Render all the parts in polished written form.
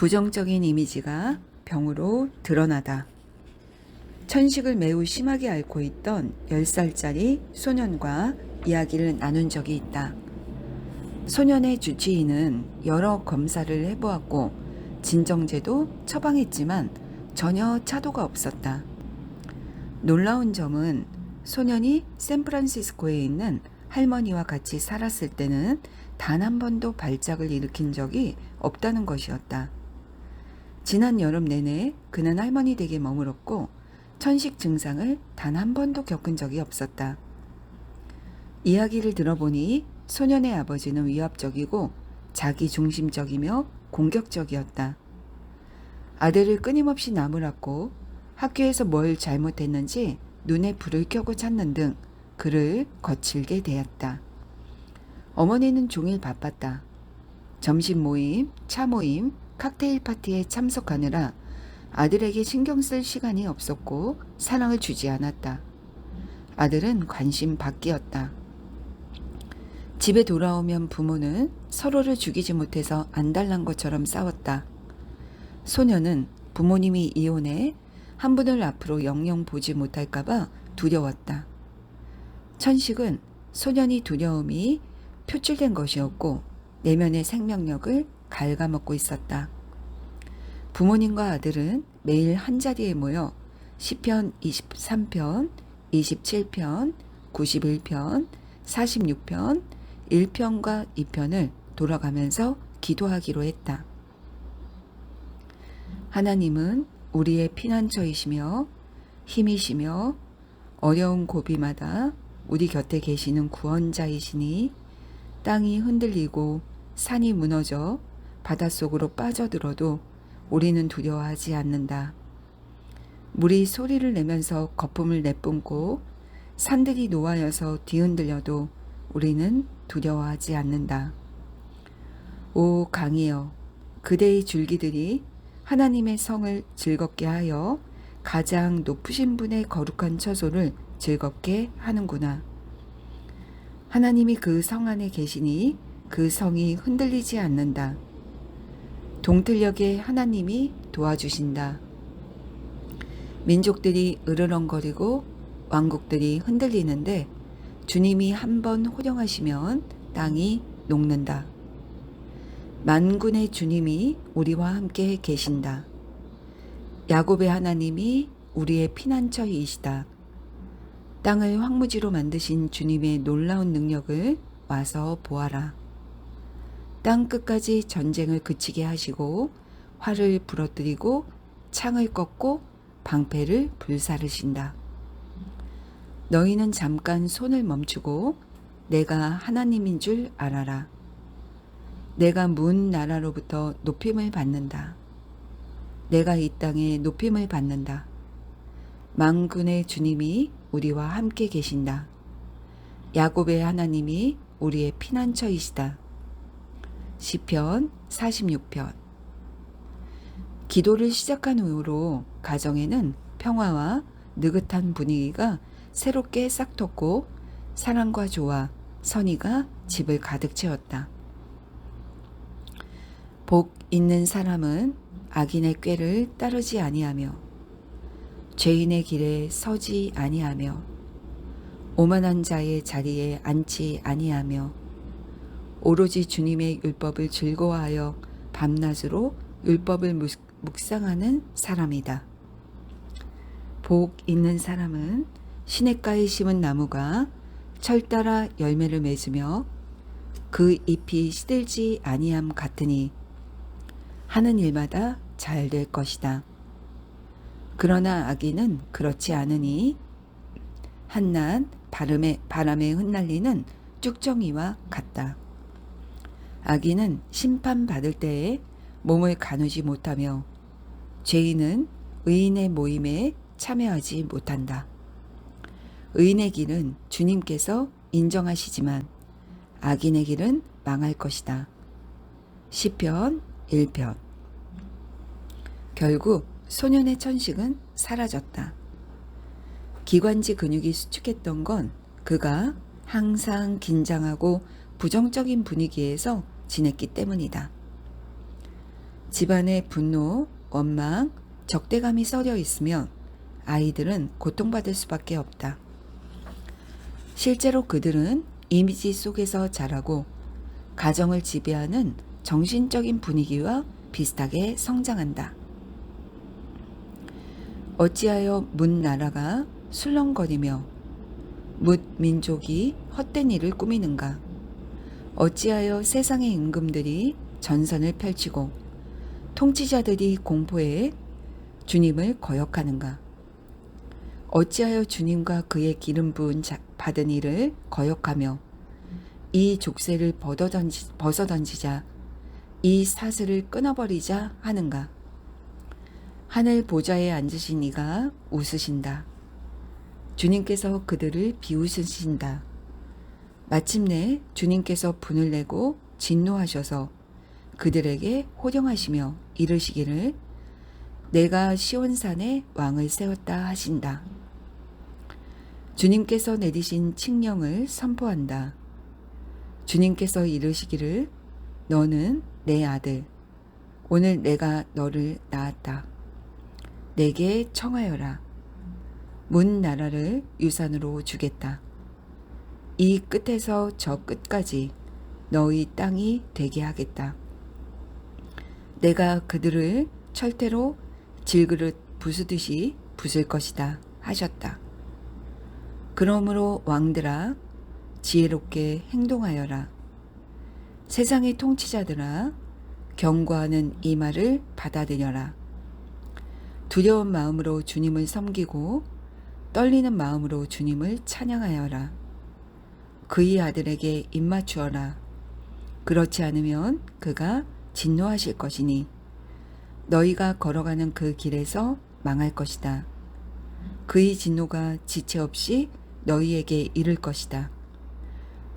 부정적인 이미지가 병으로 드러나다. 천식을 매우 심하게 앓고 있던 10살짜리 소년과 이야기를 나눈 적이 있다. 소년의 주치의는 여러 검사를 해보았고 진정제도 처방했지만 전혀 차도가 없었다. 놀라운 점은 소년이 샌프란시스코에 있는 할머니와 같이 살았을 때는 단 한 번도 발작을 일으킨 적이 없다는 것이었다. 지난 여름 내내 그는 할머니 댁에 머물었고 천식 증상을 단 한 번도 겪은 적이 없었다. 이야기를 들어보니 소년의 아버지는 위압적이고 자기중심적이며 공격적이었다. 아들을 끊임없이 나무랐고 학교에서 뭘 잘못했는지 눈에 불을 켜고 찾는 등 그를 거칠게 대했다. 어머니는 종일 바빴다. 점심 모임, 차 모임, 칵테일 파티에 참석하느라 아들에게 신경 쓸 시간이 없었고 사랑을 주지 않았다. 아들은 관심 밖이었다. 집에 돌아오면 부모는 서로를 죽이지 못해서 안달난 것처럼 싸웠다. 소녀는 부모님이 이혼해 한 분을 앞으로 영영 보지 못할까봐 두려웠다. 천식은 소년이 두려움이 표출된 것이었고 내면의 생명력을 갉아먹고 있었다. 부모님과 아들은 매일 한자리에 모여 시편 23편, 27편, 91편, 46편, 1편과 2편을 돌아가면서 기도하기로 했다. 하나님은 우리의 피난처이시며 힘이시며 어려운 고비마다 우리 곁에 계시는 구원자이시니 땅이 흔들리고 산이 무너져 바닷속으로 빠져들어도 우리는 두려워하지 않는다. 물이 소리를 내면서 거품을 내뿜고 산들이 노하여서 뒤흔들려도 우리는 두려워하지 않는다. 오 강이여, 그대의 줄기들이 하나님의 성을 즐겁게 하여 가장 높으신 분의 거룩한 처소를 즐겁게 하는구나. 하나님이 그 성 안에 계시니 그 성이 흔들리지 않는다. 동틀녘에 하나님이 도와주신다. 민족들이 으르렁거리고 왕국들이 흔들리는데 주님이 한번 호령하시면 땅이 녹는다. 만군의 주님이 우리와 함께 계신다. 야곱의 하나님이 우리의 피난처이시다. 땅을 황무지로 만드신 주님의 놀라운 능력을 와서 보아라. 땅 끝까지 전쟁을 그치게 하시고 활을 부러뜨리고 창을 꺾고 방패를 불사르신다. 너희는 잠깐 손을 멈추고 내가 하나님인 줄 알아라. 내가 문 나라로부터 높임을 받는다. 내가 이 땅에 높임을 받는다. 만군의 주님이 우리와 함께 계신다. 야곱의 하나님이 우리의 피난처이시다. 시편 46편. 기도를 시작한 후로 가정에는 평화와 느긋한 분위기가 새롭게 싹 텄고 사랑과 조화, 선의가 집을 가득 채웠다. 복 있는 사람은 악인의 꾀를 따르지 아니하며 죄인의 길에 서지 아니하며 오만한 자의 자리에 앉지 아니하며 오로지 주님의 율법을 즐거워하여 밤낮으로 율법을 묵상하는 사람이다. 복 있는 사람은 시냇가에 심은 나무가 철 따라 열매를 맺으며 그 잎이 시들지 아니함 같으니 하는 일마다 잘 될 것이다. 그러나 악인은 그렇지 않으니 한낱 바람에 흩날리는 쭉정이와 같다. 악인은 심판받을 때에 몸을 가누지 못하며 죄인은 의인의 모임에 참여하지 못한다. 의인의 길은 주님께서 인정하시지만 악인의 길은 망할 것이다. 시편 1편. 결국 소년의 천식은 사라졌다. 기관지 근육이 수축했던 건 그가 항상 긴장하고 부정적인 분위기에서 지냈기 때문이다. 집안에 분노, 원망, 적대감이 섞여 있으면 아이들은 고통받을 수밖에 없다. 실제로 그들은 이미지 속에서 자라고 가정을 지배하는 정신적인 분위기와 비슷하게 성장한다. 어찌하여 문 나라가 술렁거리며 뭇 민족이 헛된 일을 꾸미는가? 어찌하여 세상의 임금들이 전선을 펼치고 통치자들이 공포해 주님을 거역하는가? 어찌하여 주님과 그의 기름 부은 받은 이를 거역하며 이 족쇄를 벗어던지자 이 사슬을 끊어버리자 하는가? 하늘 보좌에 앉으신 이가 웃으신다. 주님께서 그들을 비웃으신다. 마침내 주님께서 분을 내고 진노하셔서 그들에게 호령하시며 이르시기를 내가 시온산에 왕을 세웠다 하신다. 주님께서 내리신 칙령을 선포한다. 주님께서 이르시기를 너는 내 아들, 오늘 내가 너를 낳았다. 내게 청하여라. 문 나라를 유산으로 주겠다. 이 끝에서 저 끝까지 너희 땅이 되게 하겠다. 내가 그들을 철퇴로 질그릇 부수듯이 부술 것이다 하셨다. 그러므로 왕들아 지혜롭게 행동하여라. 세상의 통치자들아 경고하는 이 말을 받아들여라. 두려운 마음으로 주님을 섬기고 떨리는 마음으로 주님을 찬양하여라. 그의 아들에게 입맞추어라. 그렇지 않으면 그가 진노하실 것이니 너희가 걸어가는 그 길에서 망할 것이다. 그의 진노가 지체 없이 너희에게 이를 것이다.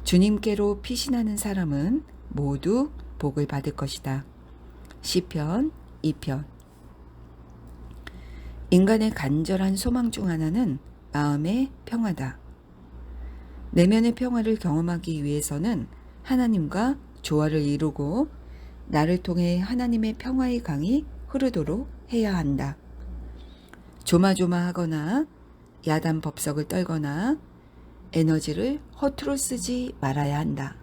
주님께로 피신하는 사람은 모두 복을 받을 것이다. 시편 2편. 인간의 간절한 소망 중 하나는 마음의 평화다. 내면의 평화를 경험하기 위해서는 하나님과 조화를 이루고 나를 통해 하나님의 평화의 강이 흐르도록 해야 한다. 조마조마하거나 야단 법석을 떨거나 에너지를 허투루 쓰지 말아야 한다.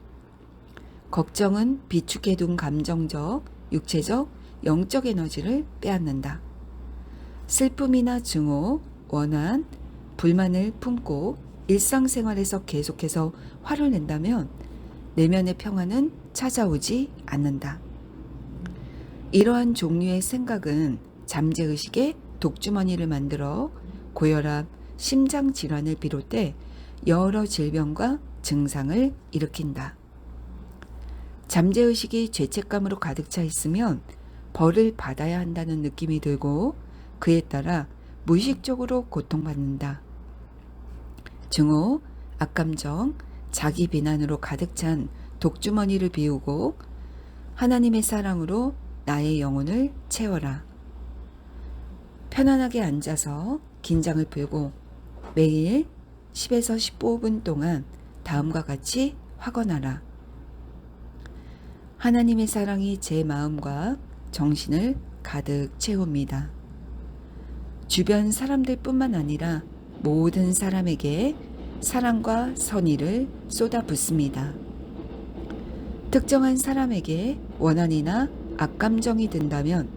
걱정은 비축해둔 감정적, 육체적, 영적 에너지를 빼앗는다. 슬픔이나 증오, 원한, 불만을 품고 일상생활에서 계속해서 화를 낸다면 내면의 평화는 찾아오지 않는다. 이러한 종류의 생각은 잠재의식의 독주머니를 만들어 고혈압, 심장질환을 비롯해 여러 질병과 증상을 일으킨다. 잠재의식이 죄책감으로 가득 차 있으면 벌을 받아야 한다는 느낌이 들고 그에 따라 무의식적으로 고통받는다. 증오, 악감정, 자기 비난으로 가득 찬 독주머니를 비우고 하나님의 사랑으로 나의 영혼을 채워라. 편안하게 앉아서 긴장을 풀고 매일 10에서 15분 동안 다음과 같이 확언하라. 하나님의 사랑이 제 마음과 정신을 가득 채웁니다. 주변 사람들뿐만 아니라 모든 사람에게 사랑과 선의를 쏟아붓습니다. 특정한 사람에게 원한이나 악감정이 든다면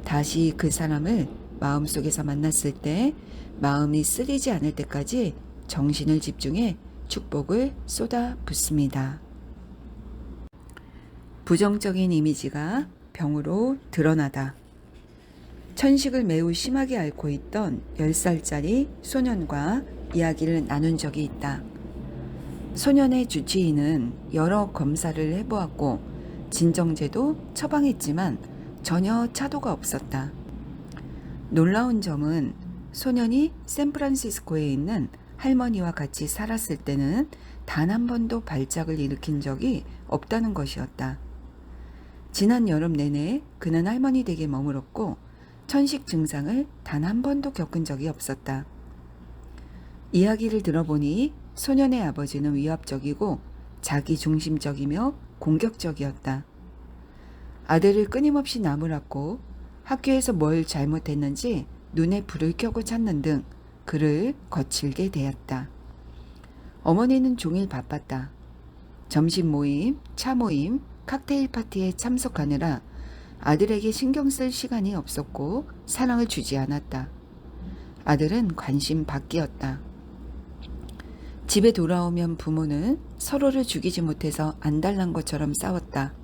다시 그 사람을 마음속에서 만났을 때 마음이 쓰리지 않을 때까지 정신을 집중해 축복을 쏟아붓습니다. 부정적인 이미지가 병으로 드러나다. 천식을 매우 심하게 앓고 있던 10살짜리 소년과 이야기를 나눈 적이 있다. 소년의 주치의는 여러 검사를 해보았고 진정제도 처방했지만 전혀 차도가 없었다. 놀라운 점은 소년이 샌프란시스코에 있는 할머니와 같이 살았을 때는 단 한 번도 발작을 일으킨 적이 없다는 것이었다. 지난 여름 내내 그는 할머니 댁에 머물었고 천식 증상을 단 한 번도 겪은 적이 없었다. 이야기를 들어보니 소년의 아버지는 위압적이고 자기중심적이며 공격적이었다. 아들을 끊임없이 나무랐고 학교에서 뭘 잘못했는지 눈에 불을 켜고 찾는 등 그를 거칠게 대했다. 어머니는 종일 바빴다. 점심 모임, 차 모임, 칵테일 파티에 참석하느라 아들에게 신경 쓸 시간이 없었고 사랑을 주지 않았다. 아들은 관심 밖이었다. 집에 돌아오면 부모는 서로를 죽이지 못해서 안달난 것처럼 싸웠다.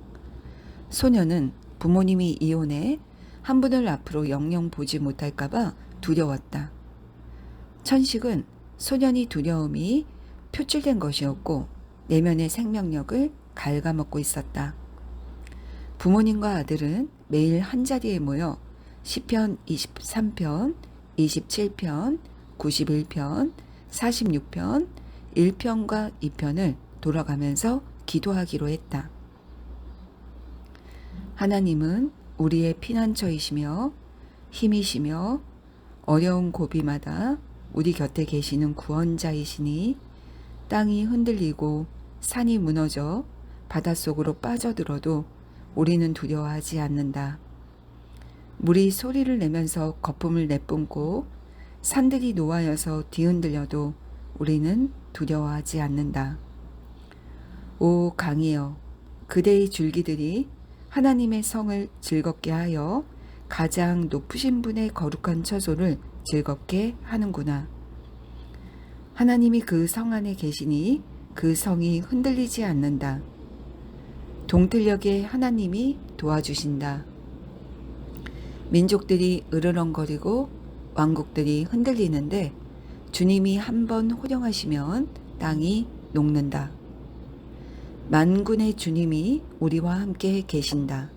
소녀는 부모님이 이혼해 한 분을 앞으로 영영 보지 못할까봐 두려웠다. 천식은 소년이 두려움이 표출된 것이었고 내면의 생명력을 갉아먹고 있었다. 부모님과 아들은 매일 한자리에 모여 시편 23편, 27편, 91편, 46편, 1편과 2편을 돌아가면서 기도하기로 했다. 하나님은 우리의 피난처이시며 힘이시며 어려운 고비마다 우리 곁에 계시는 구원자이시니 땅이 흔들리고 산이 무너져 바닷속으로 빠져들어도 우리는 두려워하지 않는다. 물이 소리를 내면서 거품을 내뿜고 산들이 노하여서 뒤흔들려도 우리는 두려워하지 않는다. 오 강이여, 그대의 줄기들이 하나님의 성을 즐겁게 하여 가장 높으신 분의 거룩한 처소를 즐겁게 하는구나. 하나님이 그 성 안에 계시니 그 성이 흔들리지 않는다. 동틀녘에 하나님이 도와주신다. 민족들이 으르렁거리고 왕국들이 흔들리는데 주님이 한번 호령하시면 땅이 녹는다. 만군의 주님이 우리와 함께 계신다.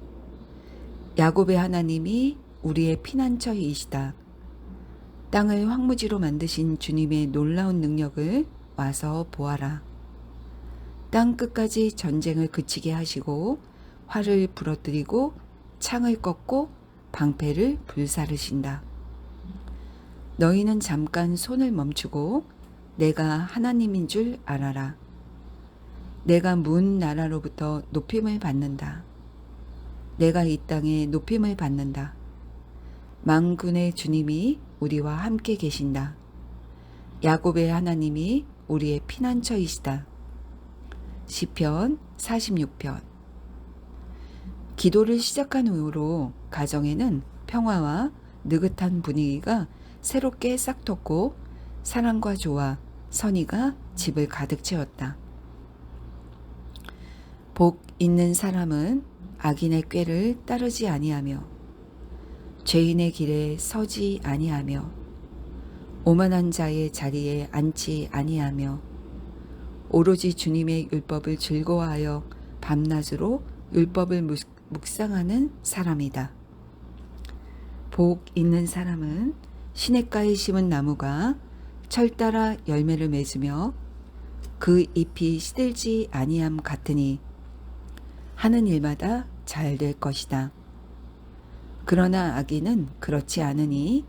야곱의 하나님이 우리의 피난처이시다. 땅을 황무지로 만드신 주님의 놀라운 능력을 와서 보아라. 땅 끝까지 전쟁을 그치게 하시고 활을 부러뜨리고 창을 꺾고 방패를 불사르신다. 너희는 잠깐 손을 멈추고 내가 하나님인 줄 알아라. 내가 문 나라로부터 높임을 받는다. 내가 이 땅에 높임을 받는다. 만군의 주님이 우리와 함께 계신다. 야곱의 하나님이 우리의 피난처이시다. 시편 46편. 기도를 시작한 후로 가정에는 평화와 느긋한 분위기가 새롭게 싹 텄고 사랑과 조화, 선의가 집을 가득 채웠다. 복 있는 사람은 악인의 꾀를 따르지 아니하며 죄인의 길에 서지 아니하며 오만한 자의 자리에 앉지 아니하며 오로지 주님의 율법을 즐거워하여 밤낮으로 율법을 묵상하는 사람이다. 복 있는 사람은 시냇가에 심은 나무가 철 따라 열매를 맺으며 그 잎이 시들지 아니함 같으니 하는 일마다 잘 될 것이다. 그러나 악인은 그렇지 않으니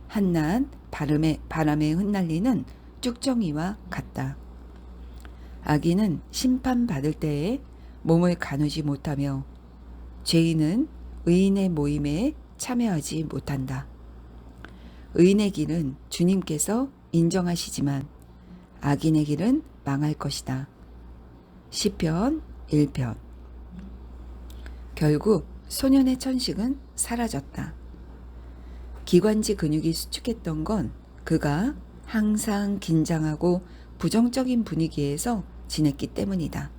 한낱 바람에 흩날리는 쭉정이와 같다. 악인은 심판받을 때에 몸을 가누지 못하며 죄인은 의인의 모임에 참여하지 못한다. 의인의 길은 주님께서 인정하시지만 악인의 길은 망할 것이다. 시편 1편. 결국 소년의 천식은 사라졌다. 기관지 근육이 수축했던 건 그가 항상 긴장하고 부정적인 분위기에서 지냈기 때문이다.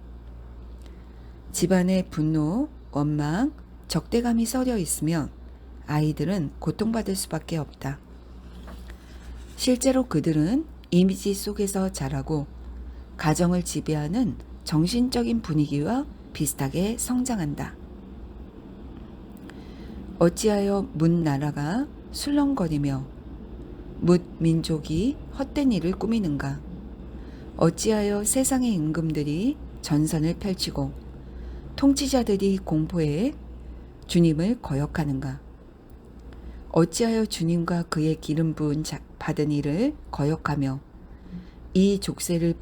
집안에 분노, 원망, 적대감이 서려 있으면 아이들은 고통받을 수밖에 없다. 실제로 그들은 이미지 속에서 자라고 가정을 지배하는 정신적인 분위기와 비슷하게 성장한다. 어찌하여 문 나라가 술렁거리며 뭇 민족이 헛된 일을 꾸미는가? 어찌하여 세상의 임금들이 전선을 펼치고 통치자들이 공포에 주님을 거역하는가? 어찌하여 주님과 그의 기름 부은 받은 이를 거역하며 이 족쇄를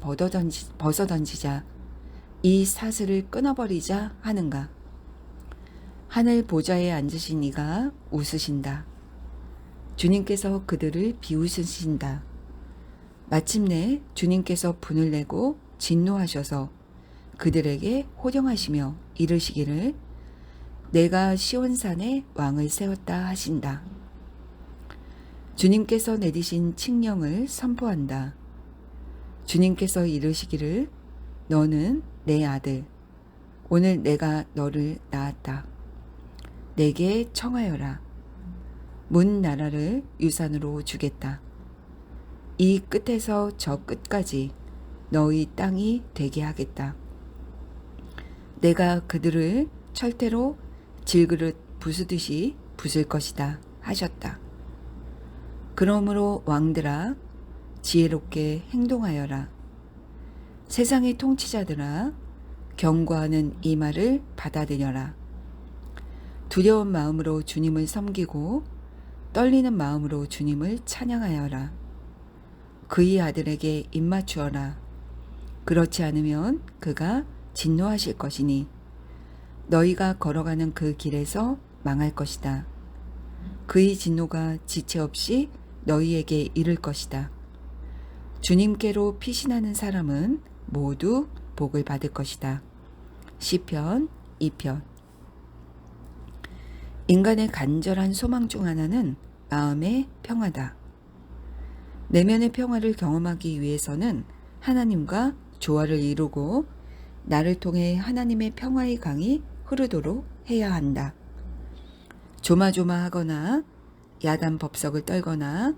벗어던지자 이 사슬을 끊어버리자 하는가? 하늘 보좌에 앉으신 이가 웃으신다. 주님께서 그들을 비웃으신다. 마침내 주님께서 분을 내고 진노하셔서 그들에게 호령하시며 이르시기를 내가 시온산에 왕을 세웠다 하신다. 주님께서 내리신 칙령을 선포한다. 주님께서 이르시기를 너는 내 아들, 오늘 내가 너를 낳았다. 내게 청하여라. 문 나라를 유산으로 주겠다. 이 끝에서 저 끝까지 너희 땅이 되게 하겠다. 내가 그들을 철퇴로 질그릇 부수듯이 부술 것이다 하셨다. 그러므로 왕들아 지혜롭게 행동하여라. 세상의 통치자들아 경고하는 이 말을 받아들여라. 두려운 마음으로 주님을 섬기고 떨리는 마음으로 주님을 찬양하여라. 그의 아들에게 입맞추어라. 그렇지 않으면 그가 진노하실 것이니 너희가 걸어가는 그 길에서 망할 것이다. 그의 진노가 지체 없이 너희에게 이를 것이다. 주님께로 피신하는 사람은 모두 복을 받을 것이다. 시편 2편. 인간의 간절한 소망 중 하나는 마음의 평화다. 내면의 평화를 경험하기 위해서는 하나님과 조화를 이루고 나를 통해 하나님의 평화의 강이 흐르도록 해야 한다. 조마조마하거나 야단 법석을 떨거나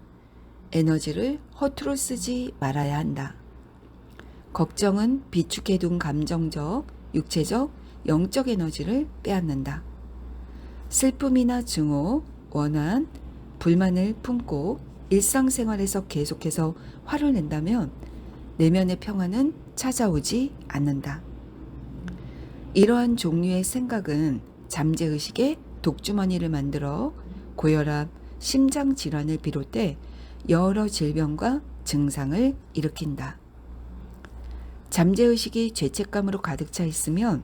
에너지를 허투루 쓰지 말아야 한다. 걱정은 비축해둔 감정적, 육체적, 영적 에너지를 빼앗는다. 슬픔이나 증오, 원한, 불만을 품고 일상생활에서 계속해서 화를 낸다면 내면의 평화는 찾아오지 않는다. 이러한 종류의 생각은 잠재의식의 독주머니를 만들어 고혈압, 심장질환을 비롯해 여러 질병과 증상을 일으킨다. 잠재의식이 죄책감으로 가득 차 있으면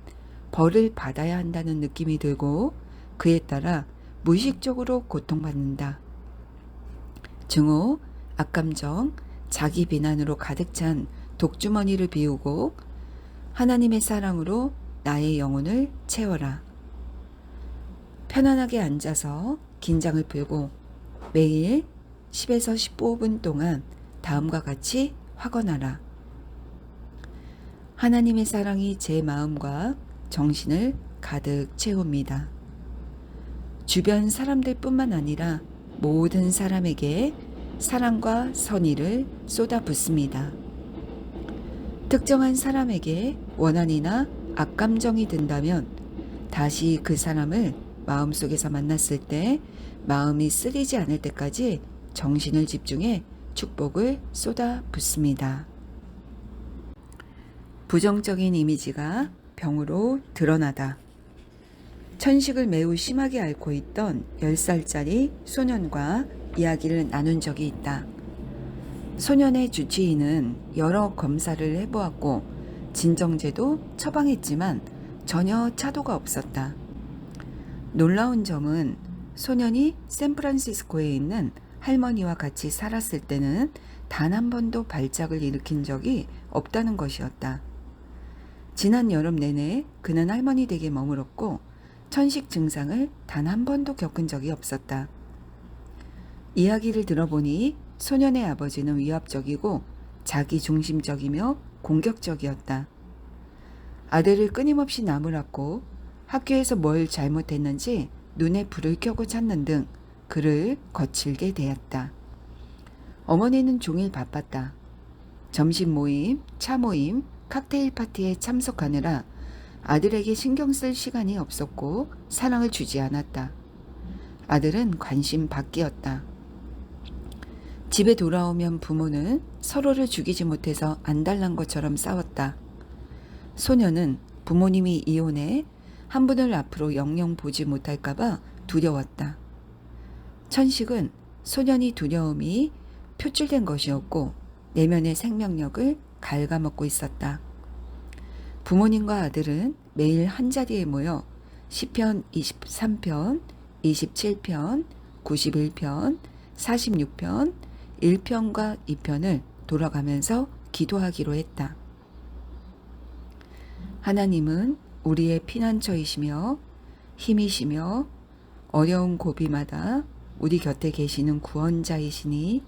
벌을 받아야 한다는 느낌이 들고 그에 따라 무의식적으로 고통받는다. 증오, 악감정, 자기 비난으로 가득 찬 독주머니를 비우고 하나님의 사랑으로 나의 영혼을 채워라. 편안하게 앉아서 긴장을 풀고 매일 10에서 15분 동안 다음과 같이 확언하라. 하나님의 사랑이 제 마음과 정신을 가득 채웁니다. 주변 사람들 뿐만 아니라 모든 사람에게 사랑과 선의를 쏟아붓습니다. 특정한 사람에게 원한이나 악감정이 든다면 다시 그 사람을 마음속에서 만났을 때 마음이 쓰리지 않을 때까지 정신을 집중해 축복을 쏟아붓습니다. 부정적인 이미지가 병으로 드러나다. 천식을 매우 심하게 앓고 있던 10살짜리 소년과 이야기를 나눈 적이 있다. 소년의 주치의는 여러 검사를 해보았고 진정제도 처방했지만 전혀 차도가 없었다. 놀라운 점은 소년이 샌프란시스코에 있는 할머니와 같이 살았을 때는 단 한 번도 발작을 일으킨 적이 없다는 것이었다. 지난 여름 내내 그는 할머니 댁에 머물었고 천식 증상을 단 한 번도 겪은 적이 없었다. 이야기를 들어보니 소년의 아버지는 위압적이고 자기중심적이며 공격적이었다. 아들을 끊임없이 나무랐고 학교에서 뭘 잘못했는지 눈에 불을 켜고 찾는 등 그를 거칠게 대했다. 어머니는 종일 바빴다. 점심 모임, 차 모임, 칵테일 파티에 참석하느라 아들에게 신경 쓸 시간이 없었고 사랑을 주지 않았다. 아들은 관심 밖이었다. 집에 돌아오면 부모는 서로를 죽이지 못해서 안달난 것처럼 싸웠다. 소년은 부모님이 이혼해 한 분을 앞으로 영영 보지 못할까봐 두려웠다. 천식은 소년이 두려움이 표출된 것이었고 내면의 생명력을 갉아먹고 있었다. 부모님과 아들은 매일 한자리에 모여 시편 23편, 27편, 91편, 46편, 1편과 2편을 돌아가면서 기도하기로 했다. 하나님은 우리의 피난처이시며 힘이시며 어려운 고비마다 우리 곁에 계시는 구원자이시니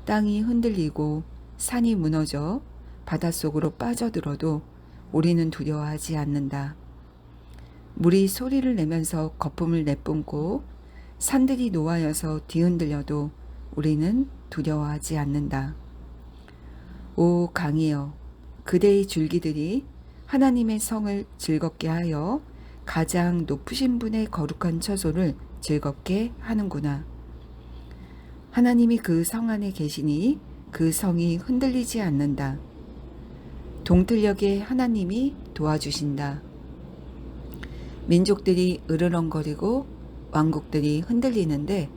땅이 흔들리고 산이 무너져 바닷속으로 빠져들어도 우리는 두려워하지 않는다. 물이 소리를 내면서 거품을 내뿜고 산들이 노하여서 뒤흔들려도 우리는 두려워하지 않는다. 오 강이여, 그대의 줄기들이 하나님의 성을 즐겁게 하여 가장 높으신 분의 거룩한 처소를 즐겁게 하는구나. 하나님이 그 성 안에 계시니 그 성이 흔들리지 않는다. 동틀녘에 하나님이 도와주신다. 민족들이 으르렁거리고 왕국들이 흔들리는데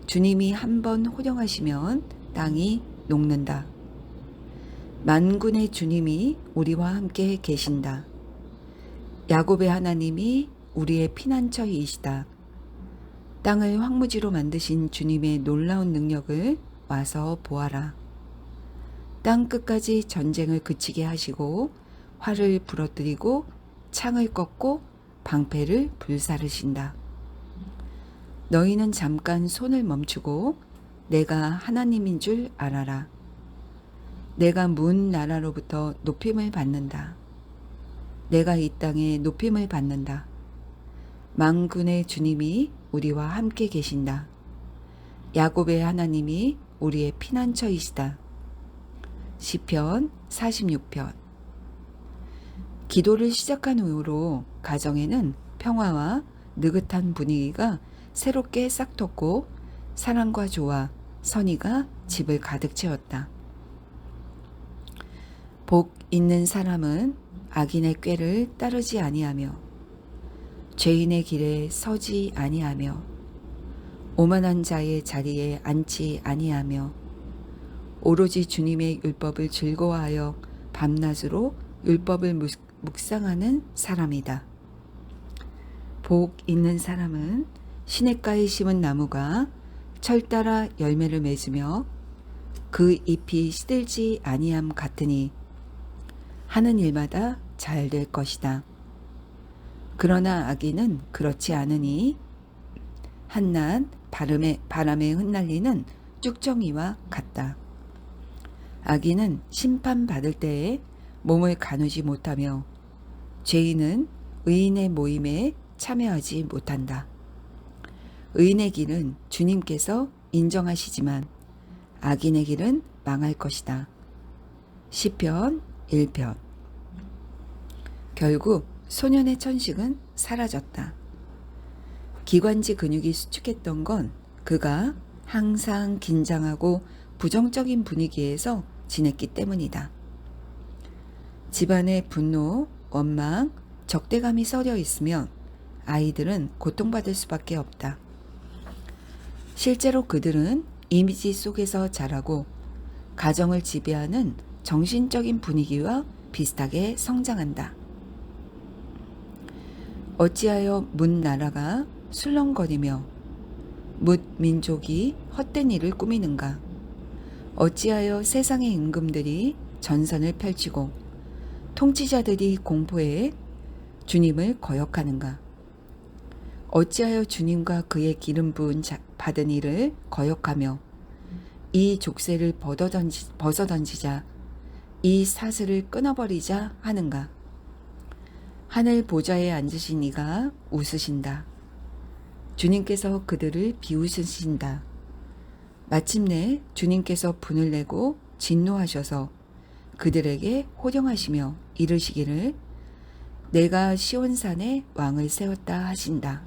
주님이 한번 호령하시면 땅이 녹는다. 만군의 주님이 우리와 함께 계신다. 야곱의 하나님이 우리의 피난처이시다. 땅을 황무지로 만드신 주님의 놀라운 능력을 와서 보아라. 땅 끝까지 전쟁을 그치게 하시고 활을 부러뜨리고 창을 꺾고 방패를 불사르신다. 너희는 잠깐 손을 멈추고 내가 하나님인 줄 알아라. 내가 문 나라로부터 높임을 받는다. 내가 이 땅에 높임을 받는다. 만군의 주님이 우리와 함께 계신다. 야곱의 하나님이 우리의 피난처이시다. 시편 46편. 기도를 시작한 이후로 가정에는 평화와 느긋한 분위기가 새롭게 싹텄고 사랑과 조화, 선의가 집을 가득 채웠다. 복 있는 사람은 악인의 꾀를 따르지 아니하며 죄인의 길에 서지 아니하며 오만한 자의 자리에 앉지 아니하며 오로지 주님의 율법을 즐거워하여 밤낮으로 율법을 묵상하는 사람이다. 복 있는 사람은 시냇가에 심은 나무가 철 따라 열매를 맺으며 그 잎이 시들지 아니함 같으니 하는 일마다 잘 될 것이다. 그러나 악인은 그렇지 않으니 한낱 바람에 흩날리는 쭉정이와 같다. 악인은 심판받을 때에 몸을 가누지 못하며 죄인은 의인의 모임에 참여하지 못한다. 의인의 길은 주님께서 인정하시지만 악인의 길은 망할 것이다. 시편 1편. 결국 소년의 천식은 사라졌다. 기관지 근육이 수축했던 건 그가 항상 긴장하고 부정적인 분위기에서 지냈기 때문이다. 집안에 분노, 원망, 적대감이 섞여 있으면 아이들은 고통받을 수밖에 없다. 실제로 그들은 이미지 속에서 자라고 가정을 지배하는 정신적인 분위기와 비슷하게 성장한다. 어찌하여 문 나라가 술렁거리며 뭇 민족이 헛된 일을 꾸미는가? 어찌하여 세상의 임금들이 전선을 펼치고 통치자들이 공포해 주님을 거역하는가? 어찌하여 주님과 그의 기름 부은 받은 이를 거역하며 이 족쇄를 벗어던지자 이 사슬을 끊어버리자 하는가? 하늘 보좌에 앉으신 이가 웃으신다. 주님께서 그들을 비웃으신다. 마침내 주님께서 분을 내고 진노하셔서 그들에게 호령하시며 이르시기를 내가 시온산에 왕을 세웠다 하신다.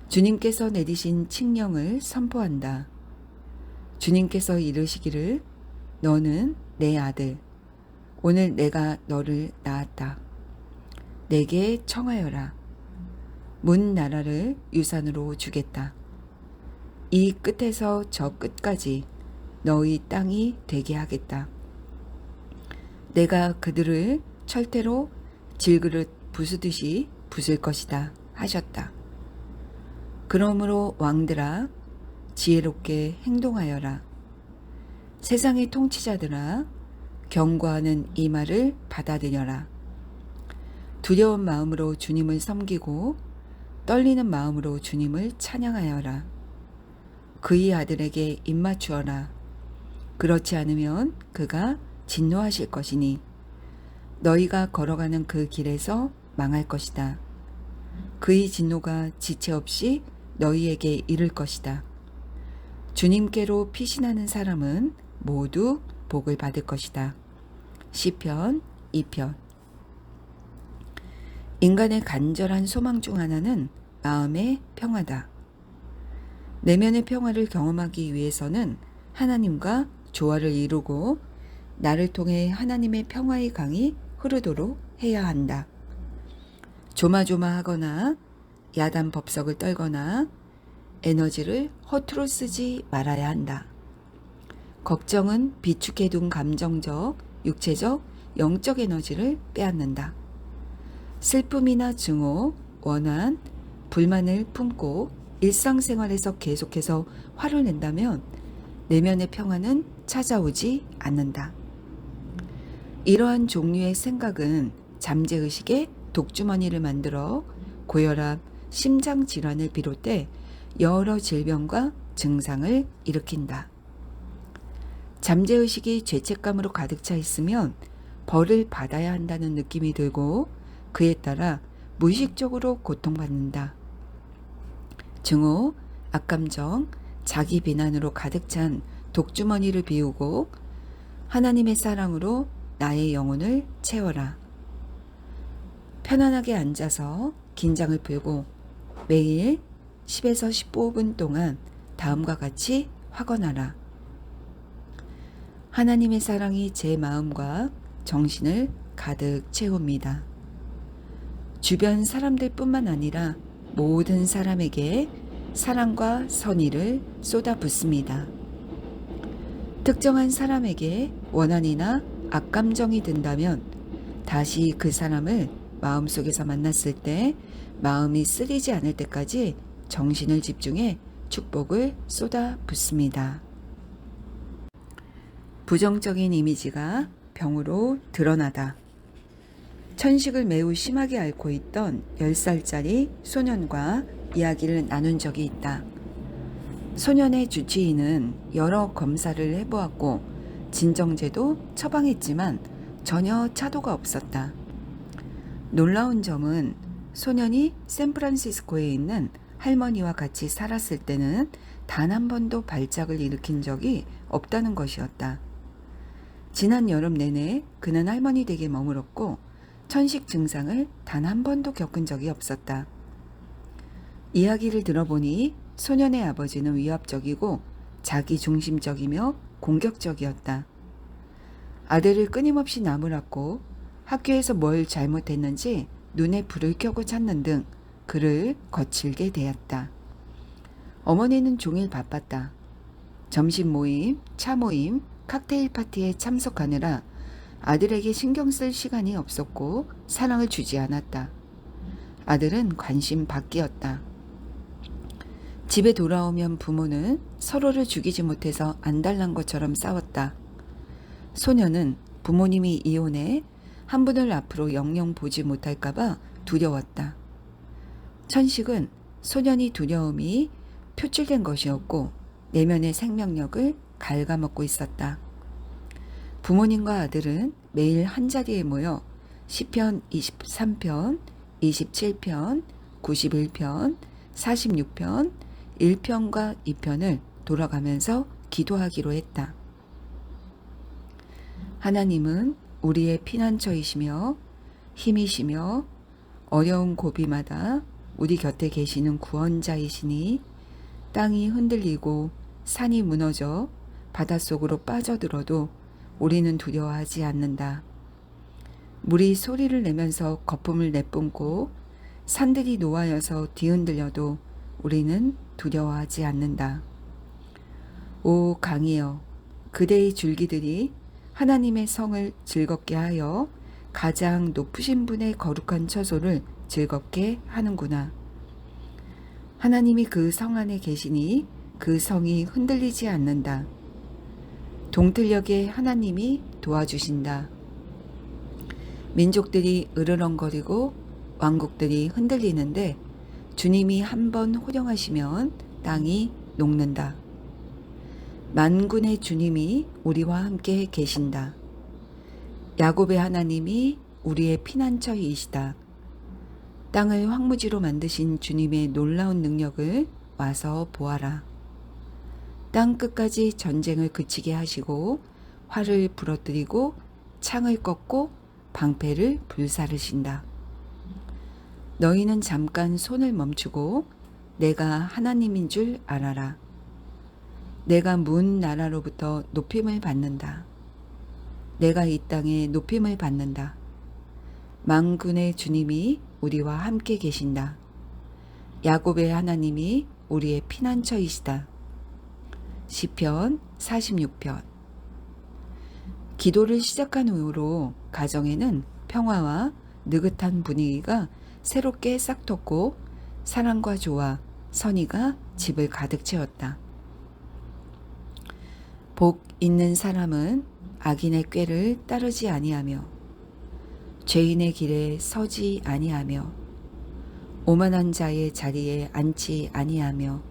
주님께서 내리신 칙령을 선포한다. 주님께서 이르시기를 너는 내 아들, 오늘 내가 너를 낳았다. 내게 청하여라. 문 나라를 유산으로 주겠다. 이 끝에서 저 끝까지 너희 땅이 되게 하겠다. 내가 그들을 철퇴로 질그릇 부수듯이 부술 것이다 하셨다. 그러므로 왕들아 지혜롭게 행동하여라. 세상의 통치자들아 경고하는 이 말을 받아들여라. 두려운 마음으로 주님을 섬기고 떨리는 마음으로 주님을 찬양하여라. 그의 아들에게 입맞추어라. 그렇지 않으면 그가 진노하실 것이니 너희가 걸어가는 그 길에서 망할 것이다. 그의 진노가 지체 없이 너희에게 이를 것이다. 주님께로 피신하는 사람은 모두 복을 받을 것이다. 시편 2편. 인간의 간절한 소망 중 하나는 마음의 평화다. 내면의 평화를 경험하기 위해서는 하나님과 조화를 이루고 나를 통해 하나님의 평화의 강이 흐르도록 해야 한다. 조마조마하거나 야단 법석을 떨거나 에너지를 허투루 쓰지 말아야 한다. 걱정은 비축해둔 감정적, 육체적, 영적 에너지를 빼앗는다. 슬픔이나 증오, 원한, 불만을 품고 일상생활에서 계속해서 화를 낸다면 내면의 평화는 찾아오지 않는다. 이러한 종류의 생각은 잠재의식의 독주머니를 만들어 고혈압, 심장질환을 비롯해 여러 질병과 증상을 일으킨다. 잠재의식이 죄책감으로 가득 차 있으면 벌을 받아야 한다는 느낌이 들고 그에 따라 무의식적으로 고통받는다. 증오, 악감정, 자기 비난으로 가득 찬 독주머니를 비우고 하나님의 사랑으로 나의 영혼을 채워라. 편안하게 앉아서 긴장을 풀고 매일 10에서 15분 동안 다음과 같이 확언하라. 하나님의 사랑이 제 마음과 정신을 가득 채웁니다. 주변 사람들 뿐만 아니라 모든 사람에게 사랑과 선의를 쏟아붓습니다. 특정한 사람에게 원한이나 악감정이 든다면 다시 그 사람을 마음속에서 만났을 때 마음이 쓰리지 않을 때까지 정신을 집중해 축복을 쏟아붓습니다. 부정적인 이미지가 병으로 드러나다. 천식을 매우 심하게 앓고 있던 10살짜리 소년과 이야기를 나눈 적이 있다. 소년의 주치의는 여러 검사를 해보았고 진정제도 처방했지만 전혀 차도가 없었다. 놀라운 점은 소년이 샌프란시스코에 있는 할머니와 같이 살았을 때는 단 한 번도 발작을 일으킨 적이 없다는 것이었다. 지난 여름 내내 그는 할머니 댁에 머물었고 천식 증상을 단 한 번도 겪은 적이 없었다. 이야기를 들어보니 소년의 아버지는 위압적이고 자기중심적이며 공격적이었다. 아들을 끊임없이 나무랐고 학교에서 뭘 잘못했는지 눈에 불을 켜고 찾는 등 그를 거칠게 대했다. 어머니는 종일 바빴다. 점심 모임, 차 모임, 칵테일 파티에 참석하느라 아들에게 신경 쓸 시간이 없었고 사랑을 주지 않았다. 아들은 관심 밖이었다. 집에 돌아오면 부모는 서로를 죽이지 못해서 안달난 것처럼 싸웠다. 소녀는 부모님이 이혼해 한 분을 앞으로 영영 보지 못할까봐 두려웠다. 천식은 소년이 두려움이 표출된 것이었고 내면의 생명력을 갉아먹고 있었다. 부모님과 아들은 매일 한자리에 모여 시편 23편, 27편, 91편, 46편, 1편과 2편을 돌아가면서 기도하기로 했다. 하나님은 우리의 피난처이시며 힘이시며 어려운 고비마다 우리 곁에 계시는 구원자이시니 땅이 흔들리고 산이 무너져 바닷속으로 빠져들어도 우리는 두려워하지 않는다. 물이 소리를 내면서 거품을 내뿜고 산들이 노하여서 뒤흔들려도 우리는 두려워하지 않는다. 오 강이여, 그대의 줄기들이 하나님의 성을 즐겁게 하여 가장 높으신 분의 거룩한 처소를 즐겁게 하는구나. 하나님이 그 성 안에 계시니 그 성이 흔들리지 않는다. 동틀녘에 하나님이 도와주신다. 민족들이 으르렁거리고 왕국들이 흔들리는데 주님이 한번 호령하시면 땅이 녹는다. 만군의 주님이 우리와 함께 계신다. 야곱의 하나님이 우리의 피난처이시다. 땅을 황무지로 만드신 주님의 놀라운 능력을 와서 보아라. 땅 끝까지 전쟁을 그치게 하시고 활을 부러뜨리고 창을 꺾고 방패를 불사르신다. 너희는 잠깐 손을 멈추고 내가 하나님인 줄 알아라. 내가 문 나라로부터 높임을 받는다. 내가 이 땅에 높임을 받는다. 만군의 주님이 우리와 함께 계신다. 야곱의 하나님이 우리의 피난처이시다. 시편 46편. 기도를 시작한 후로 가정에는 평화와 느긋한 분위기가 새롭게 싹 텄고 사랑과 조화, 선의가 집을 가득 채웠다. 복 있는 사람은 악인의 꾀를 따르지 아니하며 죄인의 길에 서지 아니하며 오만한 자의 자리에 앉지 아니하며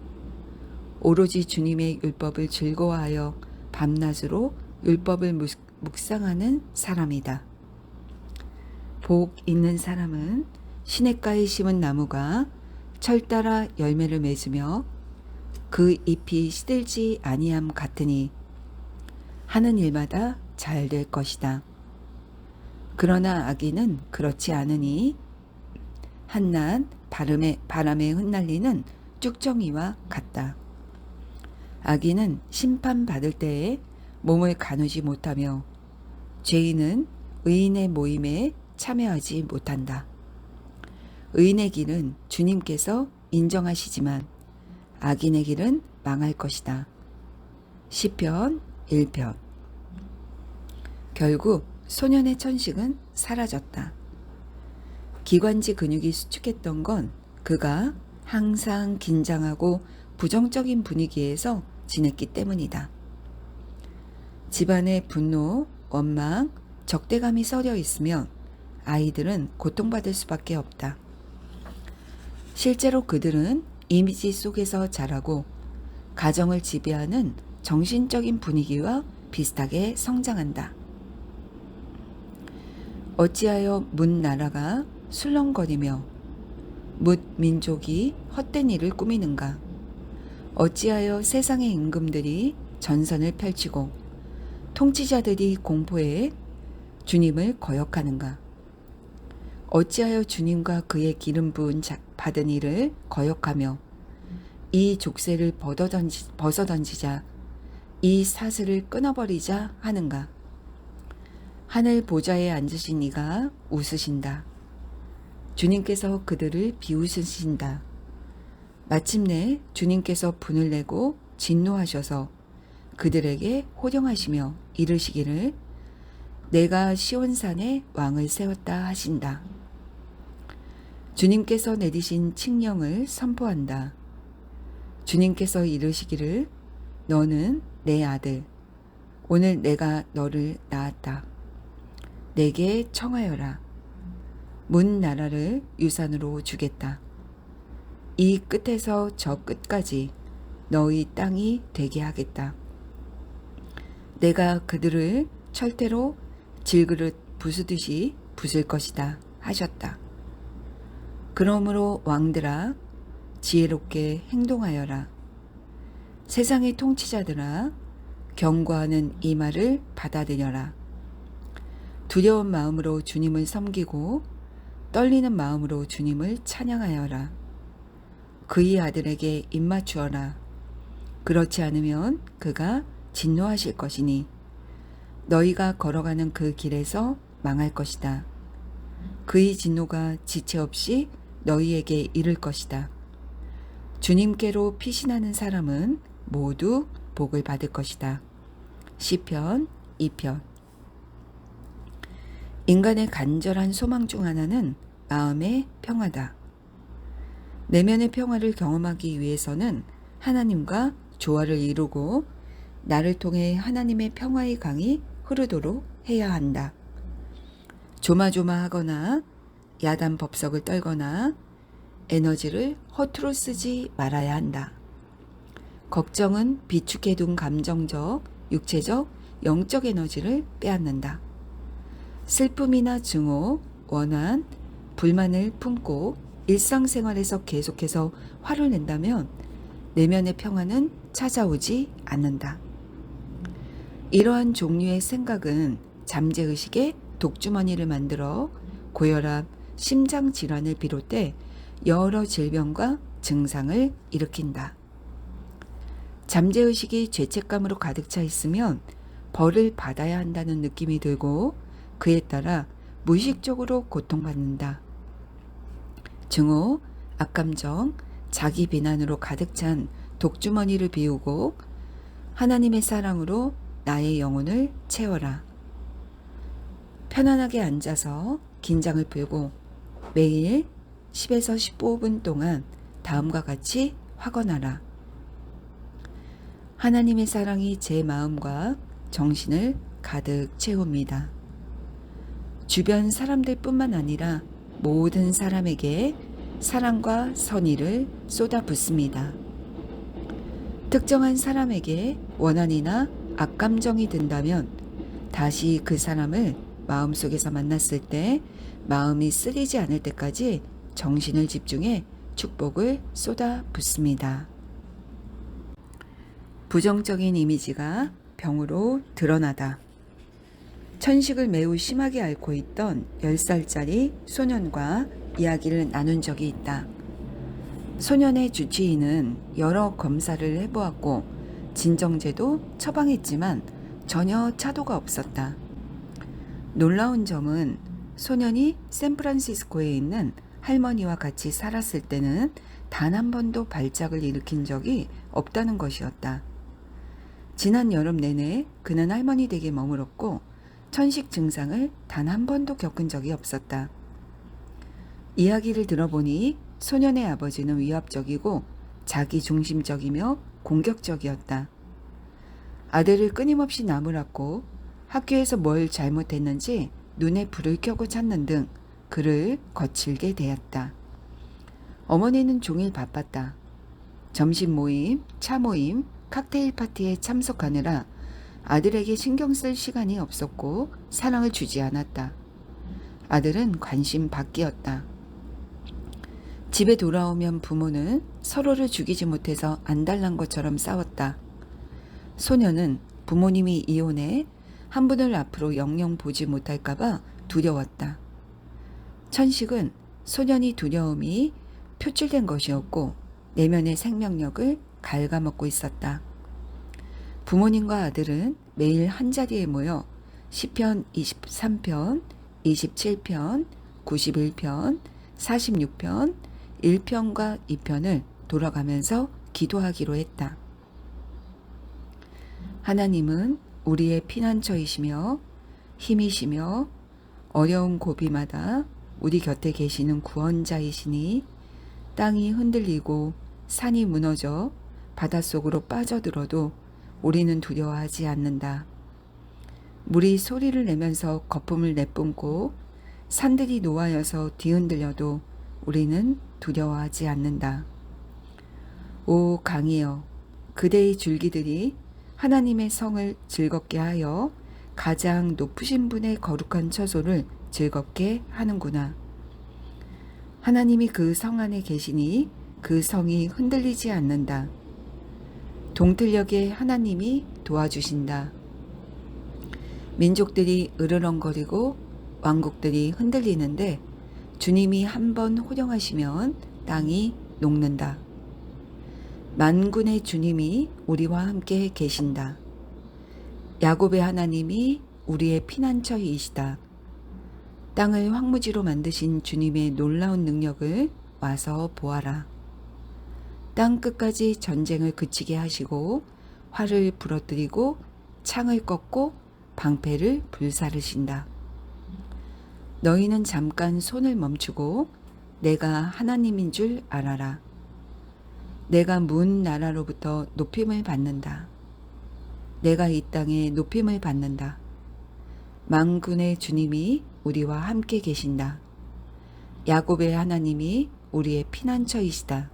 오로지 주님의 율법을 즐거워하여 밤낮으로 율법을 묵상하는 사람이다. 복 있는 사람은 시냇가에 심은 나무가 철 따라 열매를 맺으며 그 잎이 시들지 아니함 같으니 하는 일마다 잘 될 것이다. 그러나 악인은 그렇지 않으니 한낱 바람에 흩날리는 쭉정이와 같다. 악인은 심판받을 때에 몸을 가누지 못하며 죄인은 의인의 모임에 참여하지 못한다. 의인의 길은 주님께서 인정하시지만 악인의 길은 망할 것이다. 시편 1편. 결국 소년의 천식은 사라졌다. 기관지 근육이 수축했던 건 그가 항상 긴장하고 부정적인 분위기에서 지냈기 때문이다. 집안에 분노, 원망, 적대감이 섞여 있으면 아이들은 고통받을 수밖에 없다. 실제로 그들은 이미지 속에서 자라고 가정을 지배하는 정신적인 분위기와 비슷하게 성장한다. 어찌하여 문 나라가 술렁거리며 뭇 민족이 헛된 일을 꾸미는가? 어찌하여 세상의 임금들이 전선을 펼치고 통치자들이 공포에 주님을 거역하는가? 어찌하여 주님과 그의 기름 부은 받은 이를 거역하며 이 족쇄를 벗어던지자 이 사슬을 끊어버리자 하는가? 하늘 보좌에 앉으신 이가 웃으신다. 주님께서 그들을 비웃으신다. 마침내 주님께서 분을 내고 진노하셔서 그들에게 호령하시며 이르시기를 내가 시온산에 왕을 세웠다 하신다. 주님께서 내리신 칙령을 선포한다. 주님께서 이르시기를 너는 내 아들, 오늘 내가 너를 낳았다. 내게 청하여라. 문 나라를 유산으로 주겠다. 이 끝에서 저 끝까지 너희 땅이 되게 하겠다. 내가 그들을 철대로 질그릇 부수듯이 부술 것이다 하셨다. 그러므로 왕들아 지혜롭게 행동하여라. 세상의 통치자들아 경고하는 이 말을 받아들여라. 두려운 마음으로 주님을 섬기고 떨리는 마음으로 주님을 찬양하여라. 그의 아들에게 입맞추어라. 그렇지 않으면 그가 진노하실 것이니 너희가 걸어가는 그 길에서 망할 것이다. 그의 진노가 지체 없이 너희에게 이를 것이다. 주님께로 피신하는 사람은 모두 복을 받을 것이다. 시편 2편. 인간의 간절한 소망 중 하나는 마음의 평화다. 내면의 평화를 경험하기 위해서는 하나님과 조화를 이루고 나를 통해 하나님의 평화의 강이 흐르도록 해야 한다. 조마조마하거나 야단 법석을 떨거나 에너지를 허투루 쓰지 말아야 한다. 걱정은 비축해둔 감정적, 육체적, 영적 에너지를 빼앗는다. 슬픔이나 증오, 원한, 불만을 품고 일상생활에서 계속해서 화를 낸다면 내면의 평화는 찾아오지 않는다. 이러한 종류의 생각은 잠재의식의 독주머니를 만들어 고혈압, 심장질환을 비롯해 여러 질병과 증상을 일으킨다. 잠재의식이 죄책감으로 가득 차 있으면 벌을 받아야 한다는 느낌이 들고 그에 따라 무의식적으로 고통받는다. 증오, 악감정, 자기 비난으로 가득 찬 독주머니를 비우고 하나님의 사랑으로 나의 영혼을 채워라. 편안하게 앉아서 긴장을 풀고 매일 10에서 15분 동안 다음과 같이 확언하라. 하나님의 사랑이 제 마음과 정신을 가득 채웁니다. 주변 사람들뿐만 아니라 모든 사람에게 사랑과 선의를 쏟아붓습니다. 특정한 사람에게 원한이나 악감정이 든다면 다시 그 사람을 마음속에서 만났을 때 마음이 쓰리지 않을 때까지 정신을 집중해 축복을 쏟아붓습니다. 부정적인 이미지가 병으로 드러나다. 천식을 매우 심하게 앓고 있던 10살짜리 소년과 이야기를 나눈 적이 있다. 소년의 주치의는 여러 검사를 해보았고 진정제도 처방했지만 전혀 차도가 없었다. 놀라운 점은 소년이 샌프란시스코에 있는 할머니와 같이 살았을 때는 단 한 번도 발작을 일으킨 적이 없다는 것이었다. 지난 여름 내내 그는 할머니 댁에 머물었고 천식 증상을 단 한 번도 겪은 적이 없었다. 이야기를 들어보니 소년의 아버지는 위압적이고 자기중심적이며 공격적이었다. 아들을 끊임없이 나무랐고 학교에서 뭘 잘못했는지 눈에 불을 켜고 찾는 등 그를 거칠게 대했다. 어머니는 종일 바빴다. 점심 모임, 차 모임, 칵테일 파티에 참석하느라 아들에게 신경 쓸 시간이 없었고 사랑을 주지 않았다. 아들은 관심 밖이었다. 집에 돌아오면 부모는 서로를 죽이지 못해서 안달난 것처럼 싸웠다. 소년은 부모님이 이혼해 한 분을 앞으로 영영 보지 못할까봐 두려웠다. 천식은 소년이 두려움이 표출된 것이었고 내면의 생명력을 갉아먹고 있었다. 부모님과 아들은 매일 한자리에 모여 시편 23편, 27편, 91편, 46편, 1편과 2편을 돌아가면서 기도하기로 했다. 하나님은 우리의 피난처이시며 힘이시며 어려운 고비마다 우리 곁에 계시는 구원자이시니 땅이 흔들리고 산이 무너져 바닷속으로 빠져들어도 우리는 두려워하지 않는다. 물이 소리를 내면서 거품을 내뿜고 산들이 노하여서 뒤흔들려도 우리는 두려워하지 않는다. 오 강이여, 그대의 줄기들이 하나님의 성을 즐겁게 하여 가장 높으신 분의 거룩한 처소를 즐겁게 하는구나. 하나님이 그 성 안에 계시니 그 성이 흔들리지 않는다. 동틀녘에 하나님이 도와주신다. 민족들이 으르렁거리고 왕국들이 흔들리는데 주님이 한번 호령하시면 땅이 녹는다. 만군의 주님이 우리와 함께 계신다. 야곱의 하나님이 우리의 피난처이시다. 땅을 황무지로 만드신 주님의 놀라운 능력을 와서 보아라. 땅 끝까지 전쟁을 그치게 하시고 활을 부러뜨리고 창을 꺾고 방패를 불사르신다. 너희는 잠깐 손을 멈추고 내가 하나님인 줄 알아라. 내가 문 나라로부터 높임을 받는다. 내가 이 땅에 높임을 받는다. 만군의 주님이 우리와 함께 계신다. 야곱의 하나님이 우리의 피난처이시다.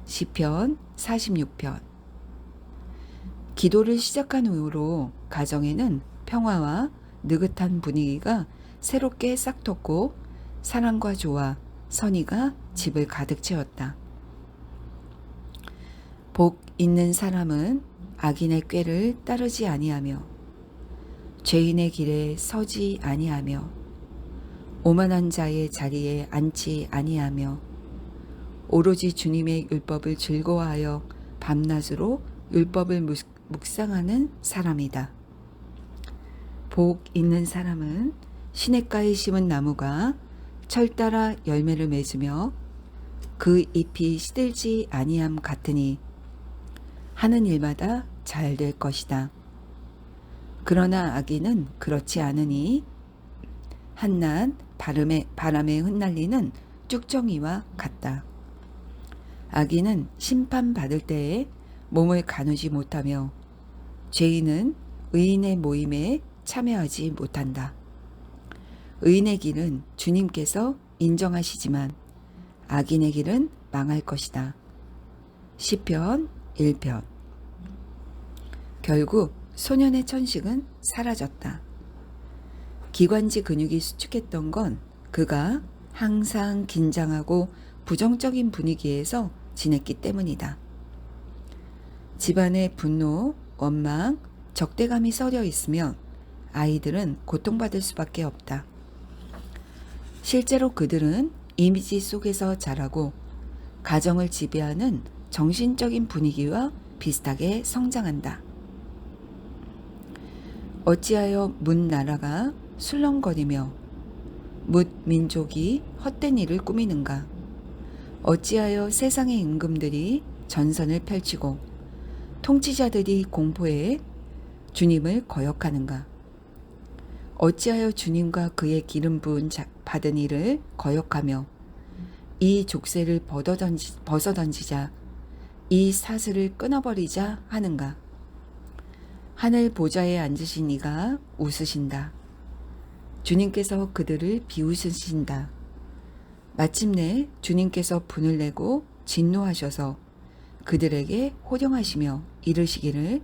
시편 46편. 기도를 시작한 후로 가정에는 평화와 느긋한 분위기가 새롭게 싹 텄고 사랑과 조화, 선의가 집을 가득 채웠다. 복 있는 사람은 악인의 꾀를 따르지 아니하며 죄인의 길에 서지 아니하며 오만한 자의 자리에 앉지 아니하며 오로지 주님의 율법을 즐거워하여 밤낮으로 율법을 묵상하는 사람이다. 복 있는 사람은 시냇가에 심은 나무가 철 따라 열매를 맺으며 그 잎이 시들지 아니함 같으니 하는 일마다 잘 될 것이다. 그러나 악인은 그렇지 않으니 한낱 바람에 흩날리는 쭉정이와 같다. 악인은 심판받을 때에 몸을 가누지 못하며 죄인은 의인의 모임에 참여하지 못한다. 의인의 길은 주님께서 인정하시지만 악인의 길은 망할 것이다. 시편 1편. 결국 소년의 천식은 사라졌다. 기관지 근육이 수축했던 건 그가 항상 긴장하고 부정적인 분위기에서 지냈기 때문이다. 집안에 분노, 원망, 적대감이 서려 있으면 아이들은 고통받을 수밖에 없다. 실제로 그들은 이미지 속에서 자라고 가정을 지배하는 정신적인 분위기와 비슷하게 성장한다. 어찌하여 문 나라가 술렁거리며 뭇 민족이 헛된 일을 꾸미는가? 어찌하여 세상의 임금들이 전선을 펼치고 통치자들이 공포에 주님을 거역하는가? 어찌하여 주님과 그의 기름 부은 받은 이를 거역하며 이 족쇄를 벗어던지자 이 사슬을 끊어버리자 하는가? 하늘 보좌에 앉으신 이가 웃으신다. 주님께서 그들을 비웃으신다. 마침내 주님께서 분을 내고 진노하셔서 그들에게 호령하시며 이르시기를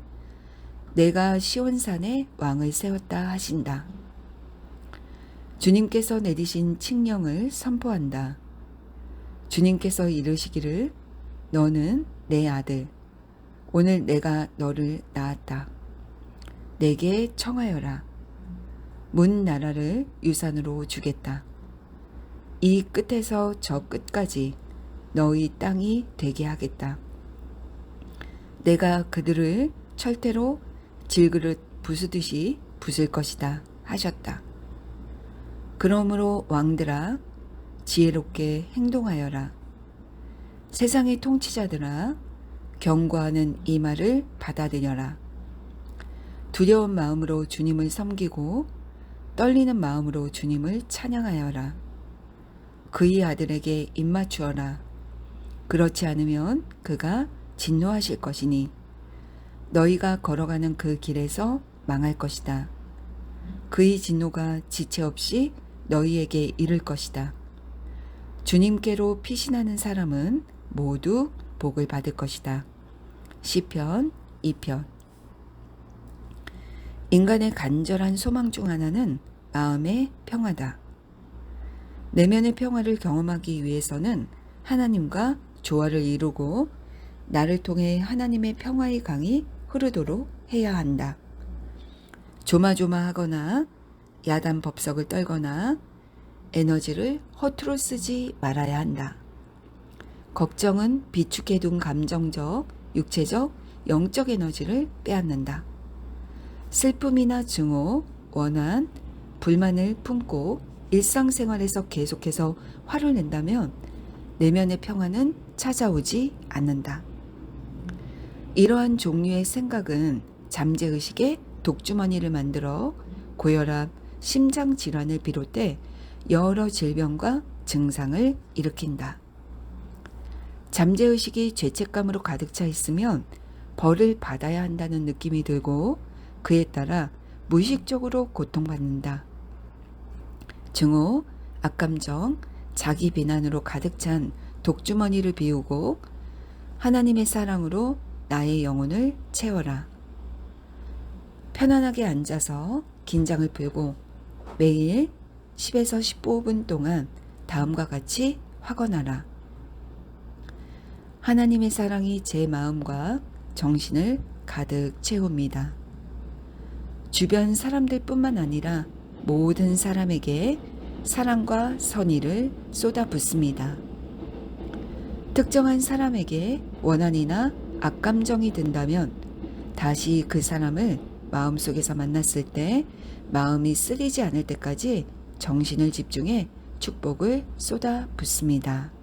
내가 시온산에 왕을 세웠다 하신다. 주님께서 내리신 칙령을 선포한다. 주님께서 이르시기를 너는 내 아들, 오늘 내가 너를 낳았다. 내게 청하여라. 문 나라를 유산으로 주겠다. 이 끝에서 저 끝까지 너희 땅이 되게 하겠다. 내가 그들을 철퇴로 질그릇 부수듯이 부술 것이다 하셨다. 그러므로 왕들아 지혜롭게 행동하여라. 세상의 통치자들아 경고하는 이 말을 받아들여라. 두려운 마음으로 주님을 섬기고 떨리는 마음으로 주님을 찬양하여라. 그의 아들에게 입맞추어라. 그렇지 않으면 그가 진노하실 것이니 너희가 걸어가는 그 길에서 망할 것이다. 그의 진노가 지체 없이 너희에게 이를 것이다. 주님께로 피신하는 사람은 모두 복을 받을 것이다. 시편 2편. 인간의 간절한 소망 중 하나는 마음의 평화다. 내면의 평화를 경험하기 위해서는 하나님과 조화를 이루고 나를 통해 하나님의 평화의 강이 흐르도록 해야 한다. 조마조마하거나 야단 법석을 떨거나 에너지를 허투루 쓰지 말아야 한다. 걱정은 비축해둔 감정적, 육체적, 영적 에너지를 빼앗는다. 슬픔이나 증오, 원한, 불만을 품고 일상생활에서 계속해서 화를 낸다면 내면의 평화는 찾아오지 않는다. 이러한 종류의 생각은 잠재의식의 독주머니를 만들어 고혈압, 심장 질환을 비롯해 여러 질병과 증상을 일으킨다. 잠재의식이 죄책감으로 가득 차 있으면 벌을 받아야 한다는 느낌이 들고 그에 따라 무의식적으로 고통받는다. 증오, 악감정, 자기 비난으로 가득 찬 독주머니를 비우고 하나님의 사랑으로 나의 영혼을 채워라. 편안하게 앉아서 긴장을 풀고 매일 10에서 15분 동안 다음과 같이 확언하라. 하나님의 사랑이 제 마음과 정신을 가득 채웁니다. 주변 사람들뿐만 아니라 모든 사람에게 사랑과 선의를 쏟아붓습니다. 특정한 사람에게 원한이나 악감정이 든다면 다시 그 사람을 마음속에서 만났을 때 마음이 쓰리지 않을 때까지 정신을 집중해 축복을 쏟아붓습니다.